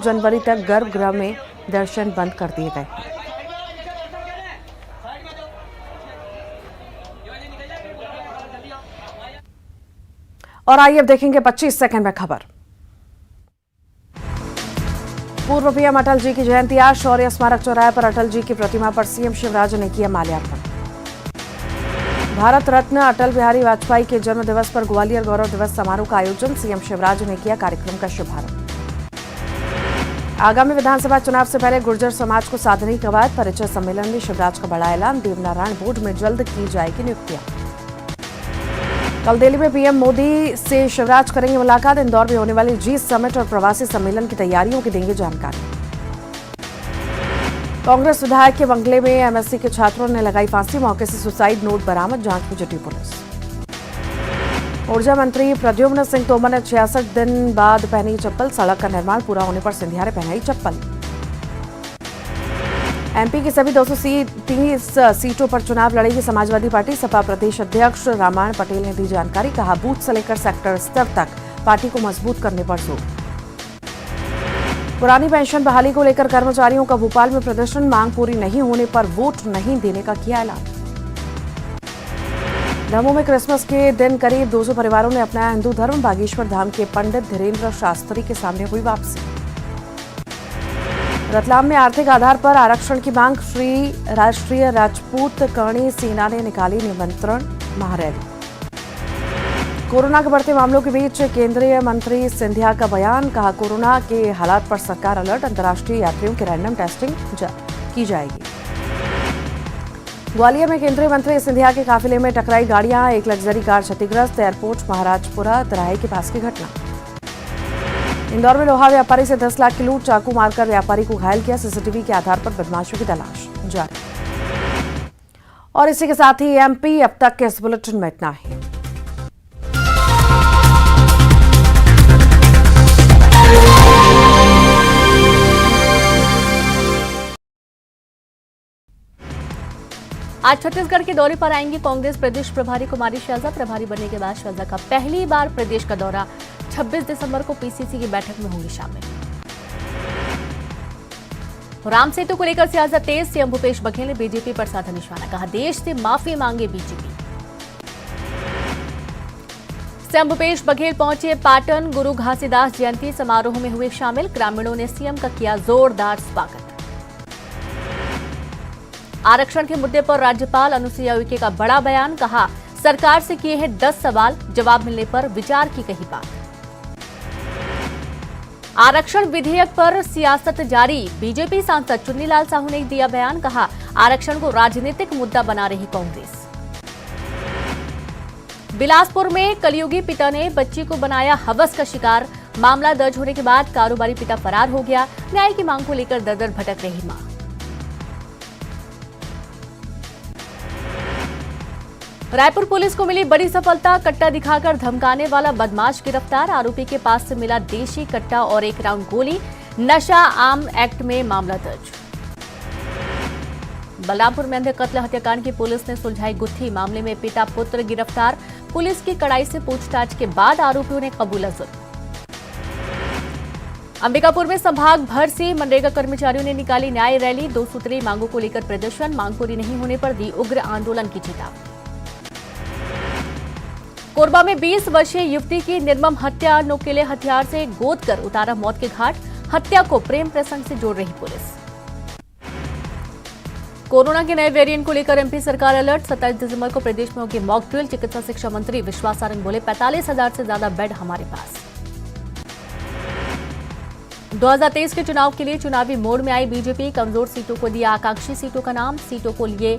जनवरी तक गर्भगृह में दर्शन बंद कर दिए गए। और आइए अब देखेंगे 25 सेकंड में खबर। पूर्व पीएम अटल जी की जयंती आज शौर्य स्मारक चौराहे पर अटल जी की प्रतिमा पर सीएम शिवराज ने किया माल्यार्पण। भारत रत्न अटल बिहारी वाजपेयी के जन्म दिवस पर ग्वालियर गौरव दिवस समारोह का आयोजन, सीएम शिवराज ने किया कार्यक्रम का शुभारंभ। आगामी विधानसभा चुनाव से पहले गुर्जर समाज को साधने कवायद, परिचय सम्मेलन में शिवराज का बड़ा ऐलान, देवनारायण बोर्ड में जल्द की जाएगी नियुक्तियां। कल दिल्ली में पीएम मोदी से शिवराज करेंगे मुलाकात, इंदौर में होने वाली जी समिट और प्रवासी सम्मेलन की तैयारियों की देंगे जानकारी। कांग्रेस विधायक के बंगले में एमएससी के छात्रों ने लगाई फांसी, मौके से सुसाइड नोट बरामद, जांच में जुटी पुलिस। ऊर्जा मंत्री प्रद्युम्न सिंह तोमर ने 66 दिन बाद पहनी चप्पल, सड़क का निर्माण पूरा होने पर सिंधिया ने पहनाई चप्पल। एमपी की सभी 230 सीटों पर चुनाव लड़ेगी समाजवादी पार्टी, सपा प्रदेश अध्यक्ष रामायण पटेल ने दी जानकारी, कहा बूथ से लेकर सेक्टर स्तर तक पार्टी को मजबूत करने पर जोर। पुरानी पेंशन बहाली को लेकर कर्मचारियों का भोपाल में प्रदर्शन, मांग पूरी नहीं होने पर वोट नहीं देने का किया ऐलान। दमोह में क्रिसमस के दिन करीब 200 परिवारों ने अपनाया हिंदू धर्म, बागेश्वर धाम के पंडित धीरेन्द्र शास्त्री के सामने हुई वापसी। रतलाम में आर्थिक आधार पर आरक्षण की मांग, श्री राष्ट्रीय राजपूत कर्णी सेना ने निकाली निमंत्रण महारैली। कोरोना के बढ़ते मामलों के बीच केंद्रीय मंत्री सिंधिया का बयान, कहा कोरोना के हालात पर सरकार अलर्ट, अंतर्राष्ट्रीय यात्रियों की रैंडम टेस्टिंग की जाएगी। ग्वालियर में केंद्रीय मंत्री सिंधिया के काफिले में टकराई गाड़ियां, एक लग्जरी कार क्षतिग्रस्त, एयरपोर्ट महाराजपुरा तिराहे के पास की घटना। इंदौर में लोहा व्यापारी से 10 लाख की लूट, चाकू मारकर व्यापारी को घायल किया, सीसीटीवी के आधार पर बदमाशों की तलाश जारी। और इसी के साथ ही एमपी अब तक के इस बुलेटिन में इतना ही। आज छत्तीसगढ़ के दौरे पर आएंगी कांग्रेस प्रदेश प्रभारी कुमारी शैलजा। प्रभारी बनने के बाद शैलजा का पहली बार प्रदेश का दौरा, 26 दिसंबर को पीसीसी की बैठक में होंगी शामिल। राम सेतु को लेकर सियासत तेज, सीएम भूपेश बघेल ने बीजेपी पर साधा निशाना, कहा देश से माफी मांगे बीजेपी। सीएम भूपेश बघेल पहुंचे पाटन, गुरु घासीदास जयंती समारोह में हुए शामिल, ग्रामीणों ने सीएम का किया जोरदार स्वागत। आरक्षण के मुद्दे पर राज्यपाल अनुसुईया उइके का बड़ा बयान, कहा सरकार से किए हैं 10 सवाल, जवाब मिलने पर विचार की कही बात। आरक्षण विधेयक पर सियासत जारी, बीजेपी सांसद चुन्नीलाल साहू ने दिया बयान, कहा आरक्षण को राजनीतिक मुद्दा बना रही कांग्रेस। बिलासपुर में कलयुगी पिता ने बच्ची को बनाया हवस का शिकार, मामला दर्ज होने के बाद कारोबारी पिता फरार हो गया, न्याय की मांग को लेकर दर-दर भटक रही मां। रायपुर पुलिस को मिली बड़ी सफलता, कट्टा दिखाकर धमकाने वाला बदमाश गिरफ्तार, आरोपी के पास से मिला देशी कट्टा और 1 राउंड गोली, नशा आम एक्ट में मामला दर्ज। बलरामपुर में अंधे कत्ल हत्याकांड की पुलिस ने सुलझाई गुत्थी, मामले में पिता पुत्र गिरफ्तार, पुलिस की कड़ाई से पूछताछ के बाद आरोपियों ने कबूला जुर्म। अंबिकापुर में संभाग भर से मनरेगा कर्मचारियों ने निकाली न्याय रैली, 2 सूत्रीय मांगों को लेकर प्रदर्शन, मांग पूरी नहीं होने पर दी उग्र आंदोलन की चेतावनी। कोरबा में 20 वर्षीय युवती की निर्मम हत्या, नुकीले हथियार से गोद कर उतारा मौत के घाट, हत्या को प्रेम प्रसंग से जोड़ रही पुलिस। कोरोना के नए वेरिएंट को लेकर एमपी सरकार अलर्ट, 27 दिसंबर को प्रदेश में होगी मॉक ड्रिल, चिकित्सा शिक्षा मंत्री विश्वास सारंग बोले 45,000 से ज्यादा बेड हमारे पास। 2023 के चुनाव के लिए चुनावी मोड में आई बीजेपी, कमजोर सीटों को दिया आकांक्षी सीटों का नाम, सीटों को लिए